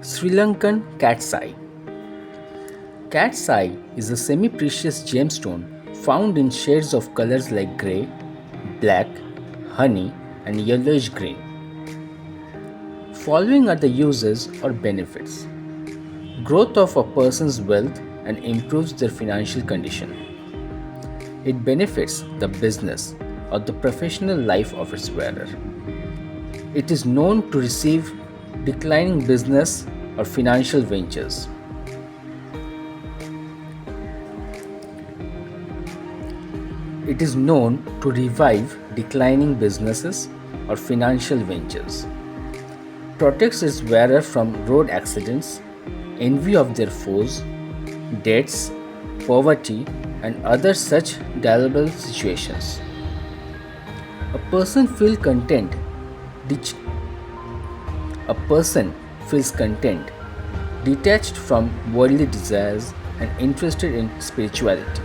Sri Lankan cat's eye. Cat's eye is a semi precious gemstone found in shades of colors like grey, black, honey, and yellowish green. Following are the uses or benefits: growth of a person's wealth and improves their financial condition. It benefits the business or the professional life of its wearer. It is known to receive declining business or financial ventures. It is known to revive declining businesses or financial ventures. Protects its wearer from road accidents, envy of their foes, debts, poverty, and other such desirable situations. A person feels content. det- A person feels content, detached from worldly desires, and interested in spirituality.